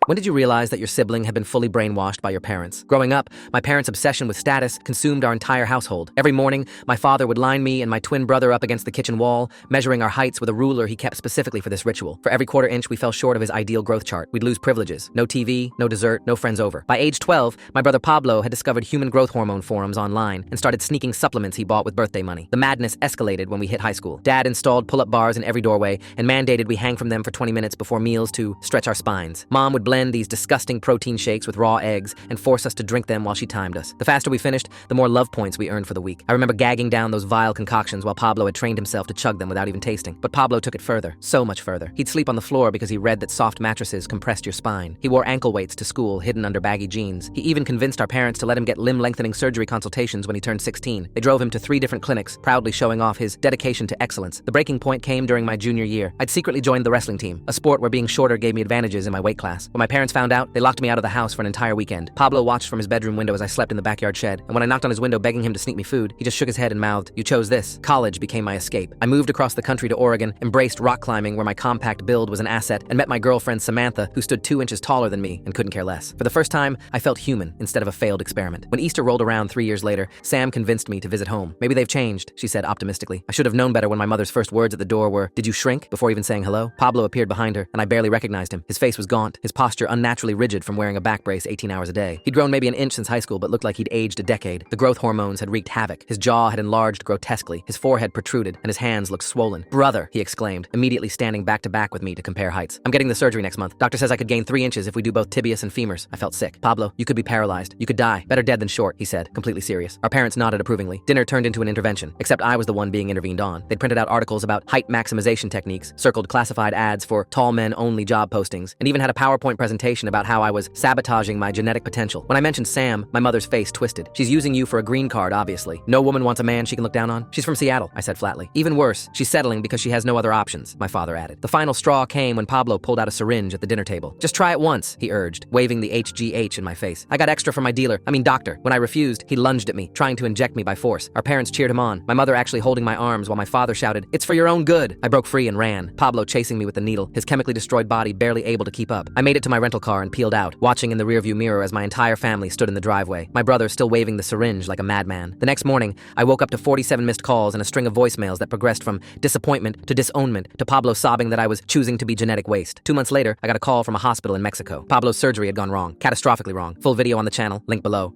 When did you realize that your sibling had been fully brainwashed by your parents? Growing up, my parents' obsession with status consumed our entire household. Every morning, my father would line me and my twin brother up against the kitchen wall, measuring our heights with a ruler he kept specifically for this ritual. For every quarter inch we fell short of his ideal growth chart, we'd lose privileges. No TV, no dessert, no friends over. By age 12, my brother Pablo had discovered human growth hormone forums online and started sneaking supplements he bought with birthday money. The madness escalated when we hit high school. Dad installed pull-up bars in every doorway and mandated we hang from them for 20 minutes before meals to stretch our spines. Mom would blend these disgusting protein shakes with raw eggs and force us to drink them while she timed us. The faster we finished, the more love points we earned for the week. I remember gagging down those vile concoctions while Pablo had trained himself to chug them without even tasting. But Pablo took it further, so much further. He'd sleep on the floor because he read that soft mattresses compressed your spine. He wore ankle weights to school hidden under baggy jeans. He even convinced our parents to let him get limb-lengthening surgery consultations when he turned 16. They drove him to 3 different clinics, proudly showing off his dedication to excellence. The breaking point came during my junior year. I'd secretly joined the wrestling team, a sport where being shorter gave me advantages in my weight class. When my parents found out, they locked me out of the house for an entire weekend. Pablo watched from his bedroom window as I slept in the backyard shed, and when I knocked on his window begging him to sneak me food, he just shook his head and mouthed, "You chose this." College became my escape. I moved across the country to Oregon, embraced rock climbing where my compact build was an asset, and met my girlfriend Samantha, who stood 2 inches taller than me and couldn't care less. For the first time, I felt human instead of a failed experiment. When Easter rolled around 3 years later, Sam convinced me to visit home. "Maybe they've changed," she said optimistically. I should have known better when my mother's first words at the door were, "Did you shrink?" before even saying hello. Pablo appeared behind her, and I barely recognized him. His face was gaunt, his posture unnaturally rigid from wearing a back brace 18 hours a day. He'd grown maybe an inch since high school, but looked like he'd aged a decade. The growth hormones had wreaked havoc. His jaw had enlarged grotesquely, his forehead protruded, and his hands looked swollen. "Brother," he exclaimed, immediately standing back to back with me to compare heights. "I'm getting the surgery next month. Doctor says I could gain 3 inches if we do both tibius and femurs." I felt sick. "Pablo, you could be paralyzed. You could die. Better dead than short," he said, completely serious. Our parents nodded approvingly. Dinner turned into an intervention, except I was the one being intervened on. They'd printed out articles about height maximization techniques, circled classified ads for tall men only job postings, and even had a PowerPoint presentation about how I was sabotaging my genetic potential. When I mentioned Sam, my mother's face twisted. "She's using you for a green card, obviously. No woman wants a man she can look down on." "She's from Seattle," I said flatly. "Even worse, she's settling because she has no other options," my father added. The final straw came when Pablo pulled out a syringe at the dinner table. "Just try it once," he urged, waving the HGH in my face. "I got extra from my doctor. When I refused, he lunged at me, trying to inject me by force. Our parents cheered him on, my mother actually holding my arms while my father shouted, "It's for your own good." I broke free and ran, Pablo chasing me with the needle, his chemically destroyed body barely able to keep up. I made it to my rental car and peeled out, watching in the rearview mirror as my entire family stood in the driveway, my brother still waving the syringe like a madman. The next morning, I woke up to 47 missed calls and a string of voicemails that progressed from disappointment to disownment to Pablo sobbing that I was choosing to be genetic waste. 2 months later, I got a call from a hospital in Mexico. Pablo's surgery had gone wrong, catastrophically wrong. Full video on the channel, link below.